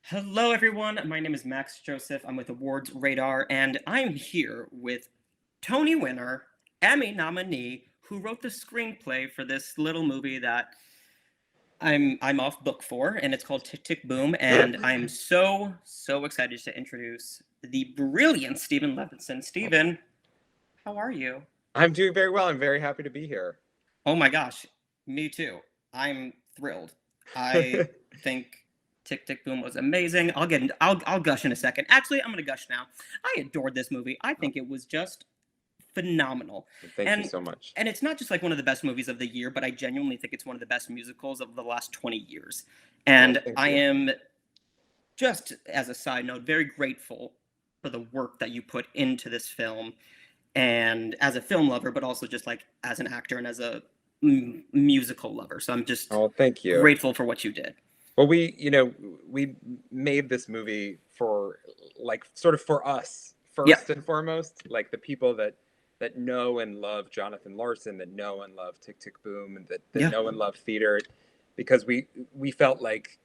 Hello, everyone. My name is Max Joseph. I'm with Awards Radar, and I'm here with Tony winner, Emmy nominee, who wrote the screenplay for this little movie that I'm off book for, and it's called Tick Tick Boom. And I'm so excited to introduce the brilliant Steven Levenson. Steven, how are you? I'm doing very well. I'm very happy to be here. Oh my gosh, me too. I'm thrilled. I think Tick Tick Boom was amazing. I'll gush in a second. Actually, I'm gonna gush now. I adored this movie. I think it was just phenomenal. Thank you And so much. and it's not just like one of the best movies of the year, but I genuinely think it's one of the best musicals of the last 20 years. Oh, And thank I you. am, just as a side note, very grateful for the work that you put into this film and as a film lover, but also just like as an actor and as a musical lover. So I'm just Oh, thank you. grateful for what you did. Well, we made this movie for sort of for us Yeah, first and foremost, like the people that know and love Jonathan Larson, that know and love Tick Tick Boom, and that yeah, know and love theater, because we felt like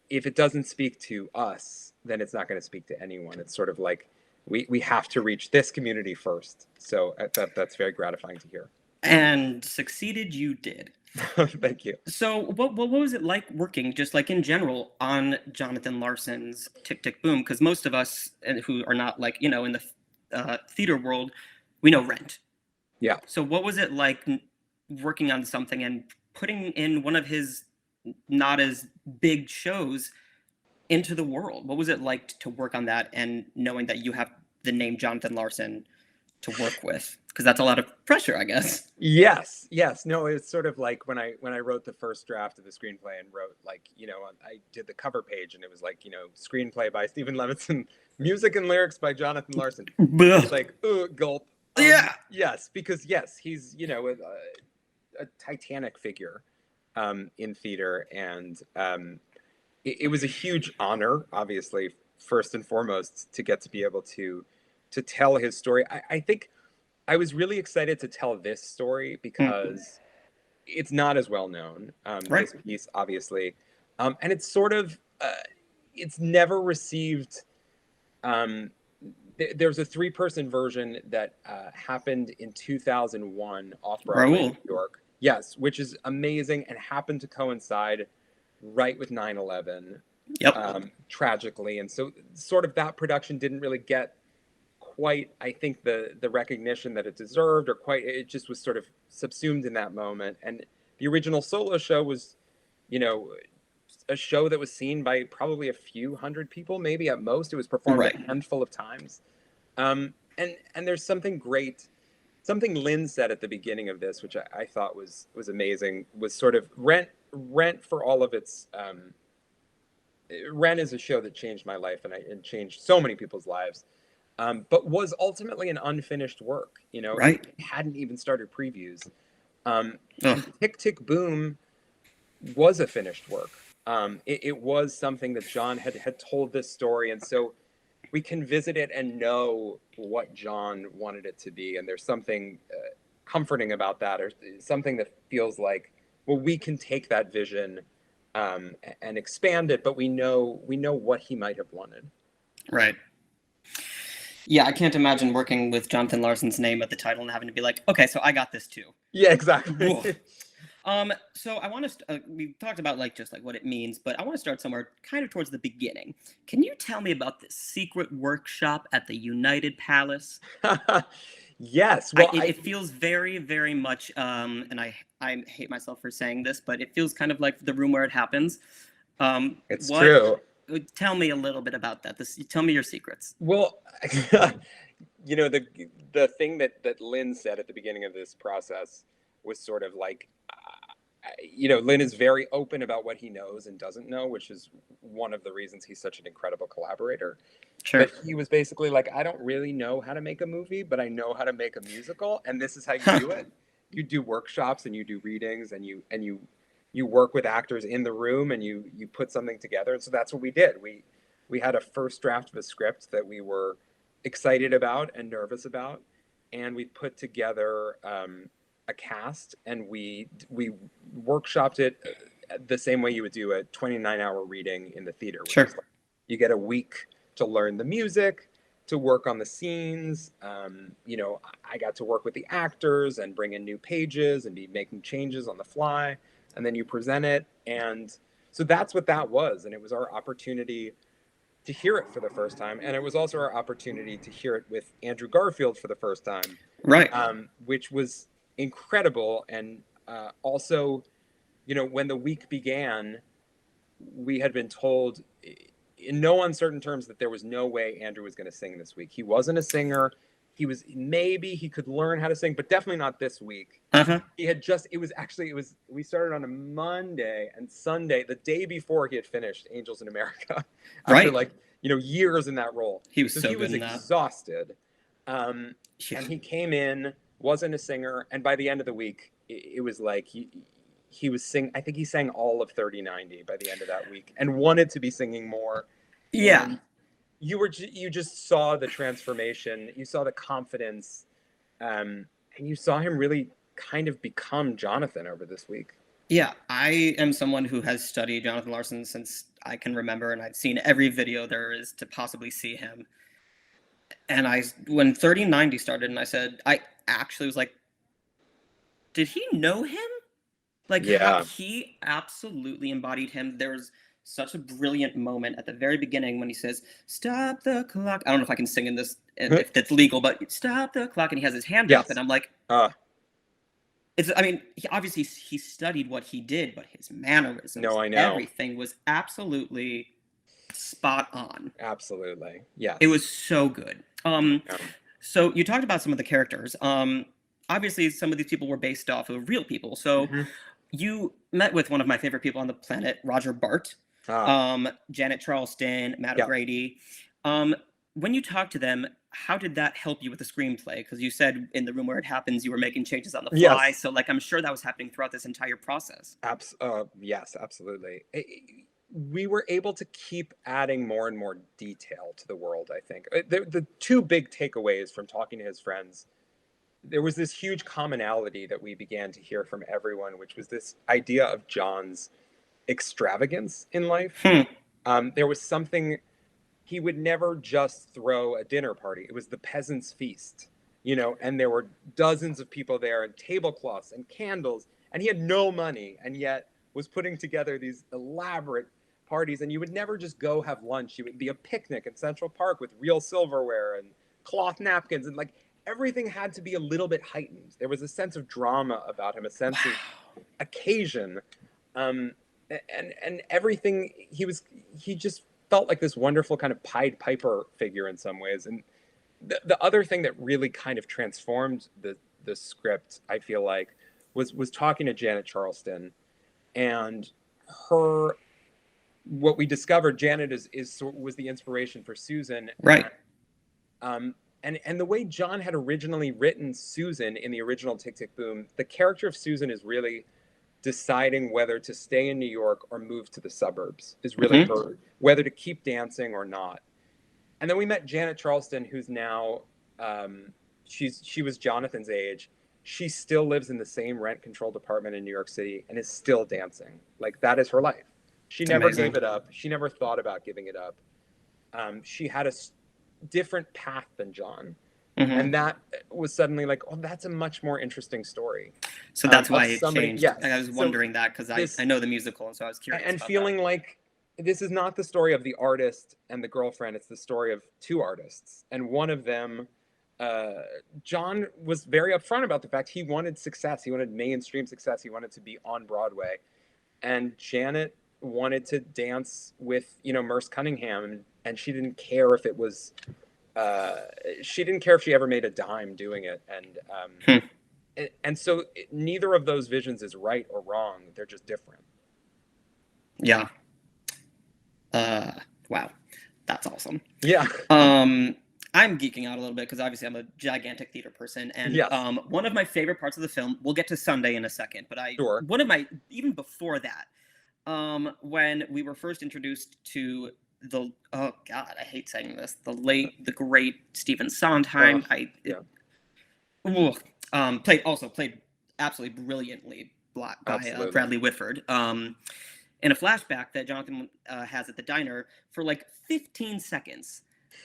if it doesn't speak to us, then it's not going to speak to anyone. It's sort of like we have to reach this community first. So that's very gratifying to hear. and succeeded you did. Thank you. So what was it like working just like in general on Jonathan Larson's Tick Tick Boom? Because most of us who are not like in the theater world, we know Rent. Yeah. So what was it like working on something and putting in one of his not as big shows into the world? What was it like to work on that and knowing that you have the name Jonathan Larson to work with? Because that's a lot of pressure, I guess. Yes, yes. No, it's sort of like when I wrote the first draft of the screenplay and wrote I did the cover page and it was like screenplay by Steven Levenson, music and lyrics by Jonathan Larson. It's like gulp. Yeah. Yes, because yes, he's a titanic figure in theater, and it was a huge honor, obviously, first and foremost, to get to be able to tell his story. I think I was really excited to tell this story Mm, because it's not as well known, right. this piece, obviously. And it's sort of, it's never received. Um, there's a three-person version that happened in 2001 off Broadway in Raul. New York. Yes, which is amazing and happened to coincide right with 9/11, Yep. tragically. And so, sort of, that production didn't really get quite, I think, the recognition that it deserved, or quite, it just was sort of subsumed in that moment. And the original solo show was, you know, a show that was seen by probably a few hundred people, maybe at most. It was performed Right. a handful of times. And there's something great, something Lin said at the beginning of this, which I thought was amazing, was sort of Rent for all of its. Rent is a show that changed my life and changed so many people's lives, but was ultimately an unfinished work. Right. It hadn't even started previews. Ugh. And Tick Tick Boom was a finished work. It was something that John had told this story, and so we can visit it and know what John wanted it to be. And there's something comforting about that, or something that feels like, well, we can take that vision and expand it, but we know what he might have wanted. Right. Yeah, I can't imagine working with Jonathan Larson's name at the title and having to be like, okay, so I got this too. Yeah, exactly. Woof. So I want to. We talked about like just like what it means, but I want to start somewhere kind of towards the beginning. Can you tell me about this secret workshop at the United Palace? Yes. Well, It feels very much, and I hate myself for saying this, but it feels kind of like the room where it happens. it's What? true. Tell me a little bit about that. Tell me your secrets. Well, the thing that Lynn said at the beginning of this process was sort of like, Lynn is very open about what he knows and doesn't know, which is one of the reasons he's such an incredible collaborator. Sure. But he was basically like, I don't really know how to make a movie, but I know how to make a musical, and this is how you do it. You do workshops and you do readings, and you work with actors in the room, and you put something together. And so that's what we did. We had a first draft of a script that we were excited about and nervous about, and we put together a cast, and we workshopped it the same way you would do a 29-hour reading in the theater, which Sure. is like You get a week to learn the music, to work on the scenes. You know, I got to work with the actors and bring in new pages and be making changes on the fly, and then you present it. And so that's what that was. And it was our opportunity to hear it for the first time. And it was also our opportunity to hear it with Andrew Garfield for the first time, Right. which was incredible. And also, you know, when the week began, we had been told in no uncertain terms that there was no way Andrew was going to sing this week. He wasn't a singer. Maybe he could learn how to sing, but definitely not this week. Uh-huh. We started on a Monday, and Sunday, the day before he had finished Angels in America, after Right. like, you know, years in that role. He was so he good was in that. exhausted. Yeah. And he came in, wasn't a singer, and by the end of the week, it was like he was singing. I think he sang all of 3090 by the end of that week, and wanted to be singing more. Yeah. And you just saw the transformation. You saw the confidence, and you saw him really kind of become Jonathan over this week. Yeah, I am someone who has studied Jonathan Larson since I can remember, and I've seen every video there is to possibly see him. And when 3090 started, and I actually was like, did he know him? Like, Yeah. he absolutely embodied him. There was such a brilliant moment at the very beginning when he says, "Stop the clock." I don't know if I can sing in this, if that's legal, but "Stop the clock," and he has his hand up, and I'm like, obviously he studied what he did, but his mannerisms, everything was absolutely spot on. Absolutely. Yeah. It was so good. So you talked about some of the characters. Obviously some of these people were based off of real people. So you met with one of my favorite people on the planet, Roger Bart, Janet Charleston, Matt O'Grady. When you talked to them, how did that help you with the screenplay? Because you said in the room where it happens, you were making changes on the fly. Yes. So like, I'm sure that was happening throughout this entire process. Yes, absolutely. We were able to keep adding more and more detail to the world, I think. The two big takeaways from talking to his friends, there was this huge commonality that we began to hear from everyone, which was this idea of John's extravagance in life. There was something, he would never just throw a dinner party. It was the peasant's feast, you know, and there were dozens of people there and tablecloths and candles, and he had no money and yet was putting together these elaborate parties. And you would never just go have lunch. It would be a picnic in Central Park with real silverware and cloth napkins, and like everything had to be a little bit heightened. There was a sense of drama about him, a sense of occasion, and everything. He just felt like this wonderful kind of Pied Piper figure in some ways. And the other thing that really kind of transformed the script, I feel like, was talking to Janet Charleston, and what we discovered, Janet was the inspiration for Susan. Right. And the way John had originally written Susan in the original Tick, Tick, Boom, the character of Susan is really deciding whether to stay in New York or move to the suburbs, is really her, whether to keep dancing or not. And then we met Janet Charleston, who's now, she was Jonathan's age. She still lives in the same rent-controlled apartment in New York City and is still dancing. Like, that is her life. She never gave it up. She never thought about giving it up. She had a different path than John. And that was suddenly like, oh, that's a much more interesting story. So that's why it changed. Yes. I was wondering that because I know the musical, and so I was curious. And feeling like this is not the story of the artist and the girlfriend. It's the story of two artists. And one of them, John was very upfront about the fact he wanted success. He wanted mainstream success. He wanted to be on Broadway. And Janet wanted to dance with, you know, Merce Cunningham, and she didn't care if it was, she didn't care if she ever made a dime doing it. And so neither of those visions is right or wrong. They're just different. Yeah. Wow. That's awesome. Yeah. I'm geeking out a little bit because obviously I'm a gigantic theater person, and one of my favorite parts of the film, we'll get to Sunday in a second, but one of my, even before that, when we were first introduced to the, oh God, I hate saying this, the great Stephen Sondheim. Played absolutely brilliantly by Bradley Whitford. in a flashback that Jonathan has at the diner, for like 15 seconds,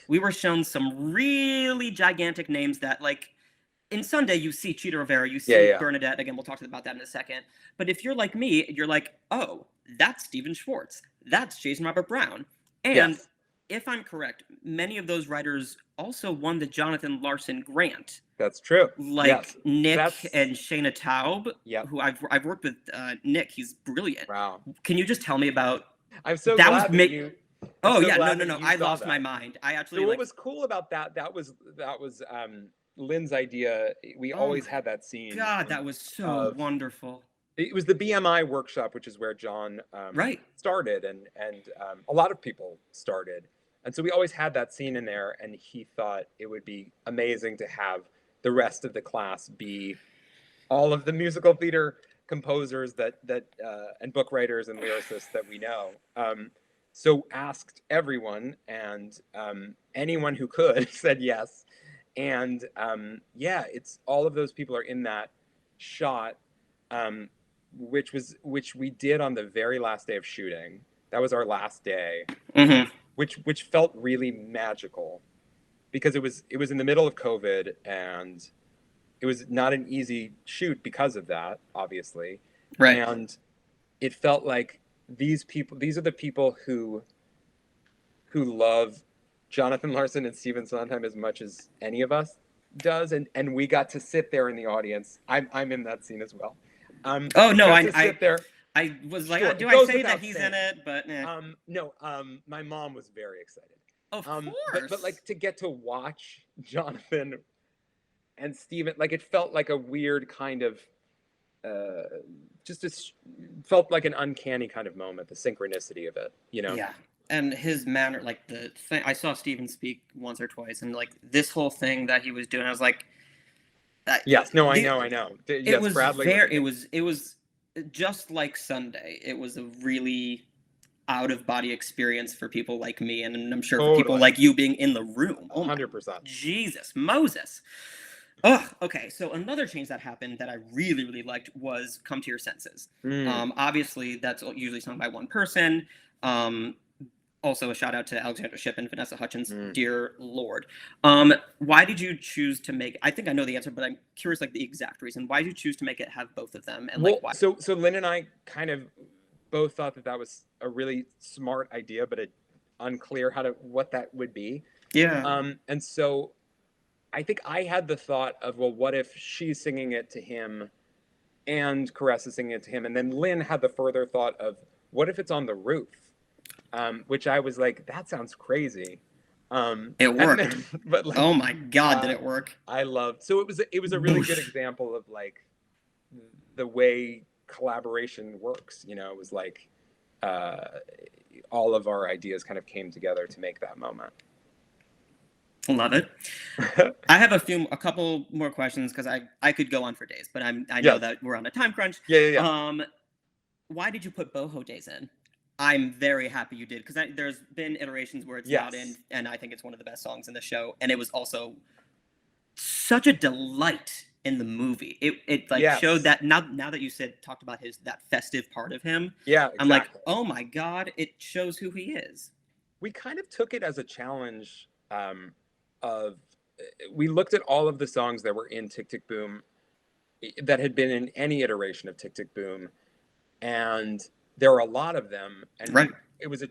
we were shown some really gigantic names that, like, in Sunday, you see Cheetah Rivera, you Yeah, see yeah. Bernadette. Again, we'll talk about that in a second. But if you're like me, you're like, oh, that's Stephen Schwartz. That's Jason Robert Brown. And Yes, if I'm correct, many of those writers also won the Jonathan Larson grant, that's true. like Yes, Nick that's and Shayna Taub, yep. who I've worked with. Nick, he's brilliant. Wow. Can you just tell me about I'm so that? Was glad that make you. I'm Oh so yeah, no, glad no, that no. you I saw lost my that. mind. I actually So what like. was cool about that was Lynn's idea. We Oh always my had that scene God, that was so of wonderful. it was the BMI workshop, which is where John Right. started, and a lot of people started, and so we always had that scene in there. And he thought it would be amazing to have the rest of the class be all of the musical theater composers that and book writers and lyricists that we know. So asked everyone, and anyone who could said yes. And yeah, it's all of those people are in that shot, um, which we did on the very last day of shooting. That was our last day, Mm-hmm. which felt really magical because it was in the middle of COVID, and it was not an easy shoot because of that, obviously. Right. And it felt like these are the people who love Jonathan Larson and Stephen Sondheim as much as any of us does, and we got to sit there in the audience. I'm in that scene as well. Oh We no, got to sit there. I was like, Sure, do it I goes say that without he's saying. in it? But No, my mom was very excited. of But course. like to get to watch Jonathan and Stephen, like it felt like a weird kind of felt like an uncanny kind of moment, the synchronicity of it, you know. Yeah, and his manner, like the thing, I saw Steven speak once or twice, and like this whole thing that he was doing, I was like, Yes, no, I the, know. it Yes, was Bradley was very, amazing. it was just like Sunday. It was a really out of body experience for people like me, and I'm sure for people Totally. like you being in the room. Oh my 100%. Jesus, Moses. Oh, okay. So another change that happened that I really, really liked was "Come to Your Senses." Mm. Obviously, that's usually sung by one person. Um, Also, a shout out to Alexandra Shipp and Vanessa Hutchins. Mm. Dear Lord, why did you choose to make? I think I know the answer, but I'm curious, like the exact reason. Why did you choose to make it have both of them, and Well, like why? so Lynn and I kind of both thought that was a really smart idea, but it unclear what that would be. Yeah. And so I think I had the thought of, well, what if she's singing it to him and Caress is singing it to him? And then Lynn had the further thought of, what if it's on the roof? Which I was like, that sounds crazy. It worked. Then, but like, Oh my God, did it work? I loved. So it was a really good example of like the way collaboration works. You know, it was like all of our ideas kind of came together to make that moment. Love it. I have a couple more questions because I could go on for days, but I know that we're on a time crunch. Yeah. Why did you put Boho Days in? I'm very happy you did, because there's been iterations where it's not in, and I think it's one of the best songs in the show, and it was also such a delight in the movie. It like showed that now that you talked about that festive part of him. Yeah, exactly. I'm like, oh my God, it shows who he is. We kind of took it as a challenge. We looked at all of the songs that were in Tick Tick Boom that had been in any iteration of Tick Tick Boom, and there were a lot of them, and it was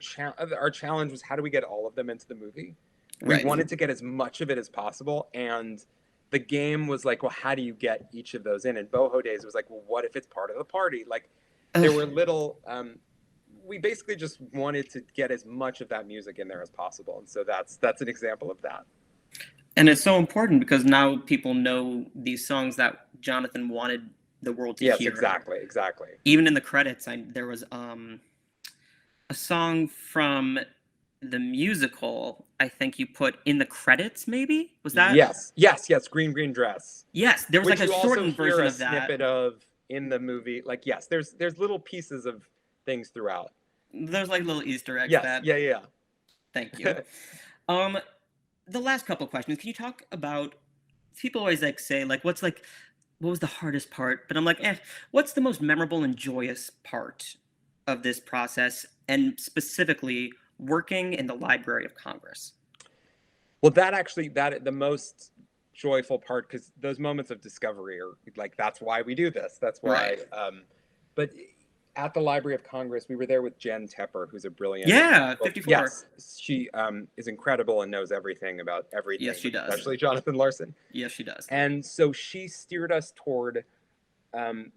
our challenge was, how do we get all of them into the movie? We wanted to get as much of it as possible, and the game was like, well, how do you get each of those in? And Boho Days was like, well, what if it's part of the party? Like, there were little we basically just wanted to get as much of that music in there as possible, and so that's an example of that. And it's so important because now people know these songs that Jonathan wanted the world to hear. Yes, exactly. Even in the credits, there was a song from the musical, I think you put in the credits, maybe? Was that? Yes, Green Green Dress. Yes, there was like a shortened version of that. Snippet of in the movie. Like, yes, there's little pieces of things throughout. There's like little Easter eggs. Yes, yeah. Thank you. The last couple of questions. Can you talk about, people always like say, like, what was the hardest part? But I'm like, what's the most memorable and joyous part of this process, and specifically working in the Library of Congress? Well, that the most joyful part, because those moments of discovery are like, that's why we do this. That's why. Right. But at the Library of Congress, we were there with Jen Tepper, who's a brilliant. Yeah, Well, 54. yes, she is incredible and knows everything about everything. Yes, she does. Especially Jonathan Larson. Yes, she does. And so she steered us toward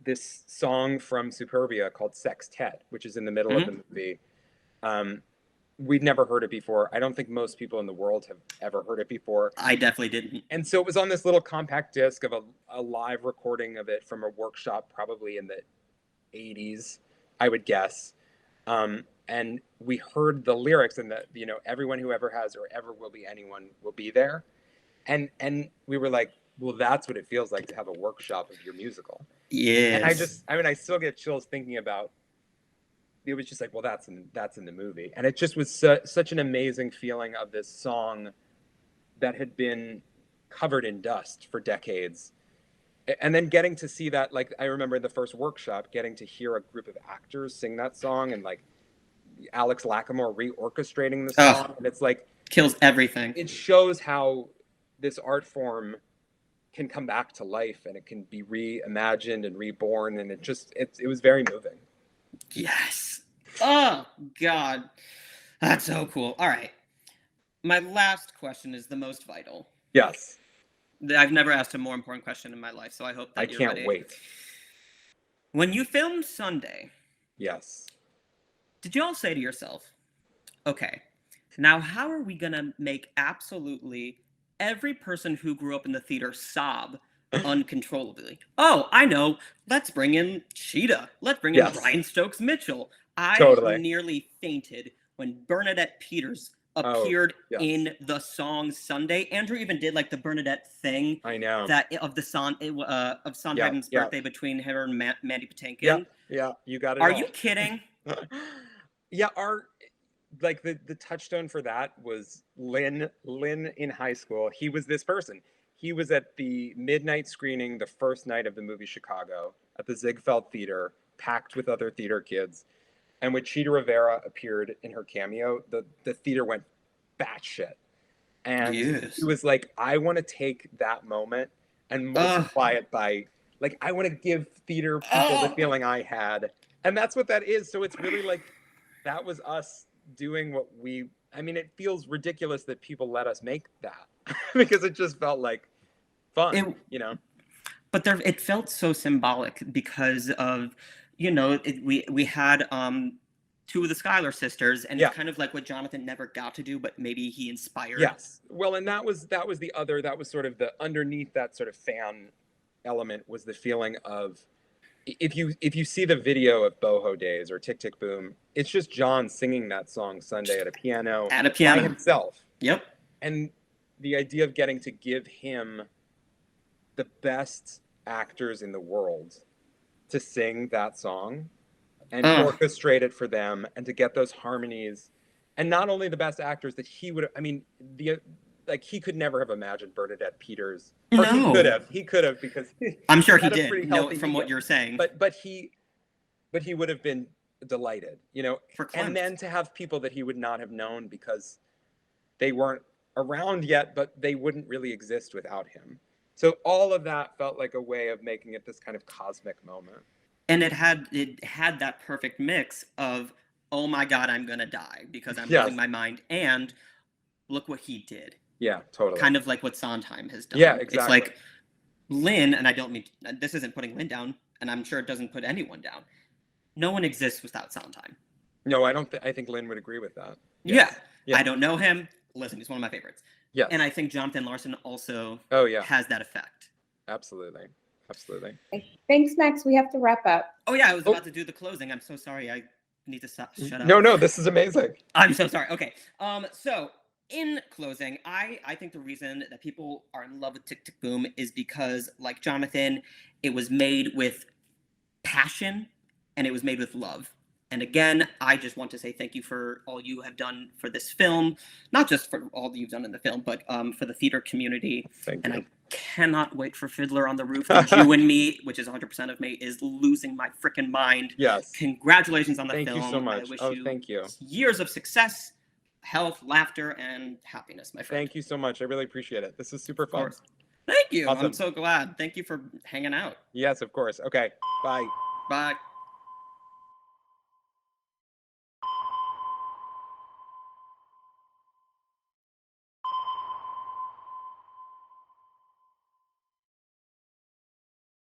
this song from Superbia called Sextet, which is in the middle of the movie. We'd never heard it before. I don't think most people in the world have ever heard it before. I definitely didn't. And so it was on this little compact disc of a live recording of it from a workshop, probably in the 80s, I would guess. And we heard the lyrics, and that, you know, everyone who ever has or ever will be anyone will be there. And we were like, well, that's what it feels like to have a workshop of your musical. Yes. And I still get chills thinking about, it was just like, well, that's in the movie. And it just was such an amazing feeling of this song that had been covered in dust for decades. And then getting to see that, like, I remember in the first workshop, getting to hear a group of actors sing that song, and like Alex Lacamoire reorchestrating the song. And it's like, kills everything. It shows how this art form can come back to life, and it can be reimagined and reborn. And it was very moving. Yes. Oh, God. That's so cool. All right. My last question is the most vital. Yes. I've never asked a more important question in my life, so I hope that you're ready. I can't wait. When you filmed Sunday, yes, did you all say to yourself, okay, now how are we going to make absolutely every person who grew up in the theater sob uncontrollably? Oh, I know. Let's bring in Cheetah. Let's bring in Brian Stokes Mitchell. I nearly fainted when Bernadette Peters appeared in the song Sunday. Andrew even did like the Bernadette thing. I know. That of the song of Sondheim's birthday between her and Mandy Patinkin. Yeah, you got it. Are you kidding? Yeah, the touchstone for that was Lin in high school. He was this person. He was at the midnight screening the first night of the movie Chicago at the Ziegfeld Theater, packed with other theater kids. And when Cheetah Rivera appeared in her cameo, the theater went batshit. And it was like, I want to take that moment and multiply it by, like, I want to give theater people the feeling I had. And that's what that is. So it's really like, that was us doing what it feels ridiculous that people let us make that because it just felt like fun, you know? But it felt so symbolic because of, you know, we had two of the Schuyler sisters, and it's kind of like what Jonathan never got to do, but maybe he inspired. Yes. Well, and that was sort of the underneath that sort of fan element was the feeling of, if you see the video of Boho Days or Tick Tick Boom, it's just John singing that song Sunday at a piano by himself. Yep. And the idea of getting to give him the best actors in the world to sing that song and orchestrate it for them, and to get those harmonies, and not only the best actors that he would, he could never have imagined Bernadette Peters. Or he could have because I'm sure he did. No, from what you're saying. But he would have been delighted, you know. And then to have people that he would not have known because they weren't around yet, but they wouldn't really exist without him. So all of that felt like a way of making it this kind of cosmic moment. And it had that perfect mix of, oh my God, I'm gonna die because I'm losing my mind, and look what he did. Yeah, totally. Kind of like what Sondheim has done. Yeah, exactly. It's like Lin, and I don't mean, this isn't putting Lin down, and I'm sure it doesn't put anyone down. No one exists without Sondheim. No, I don't. I think Lin would agree with that. Yes. Yeah, I don't know him. Listen, he's one of my favorites. Yeah. And I think Jonathan Larson also has that effect. Absolutely. Thanks, Max. We have to wrap up. Oh yeah, I was about to do the closing. I'm so sorry. I need to shut up. No, this is amazing. I'm so sorry. Okay. So in closing, I think the reason that people are in love with Tick Tick Boom is because, like Jonathan, it was made with passion and it was made with love. And again, I just want to say thank you for all you have done for this film, not just for all that you've done in the film, but for the theater community. Thank you. I cannot wait for Fiddler on the Roof. The Jew in me, which is 100% of me, is losing my freaking mind. Yes. Congratulations on the Thank film. you so much. I wish Thank you. years of success, health, laughter, and happiness, my friend. Thank you so much. I really appreciate it. This is super fun. Thank you. Awesome. I'm so glad. Thank you for hanging out. Yes, of course. Okay. Bye. Bye.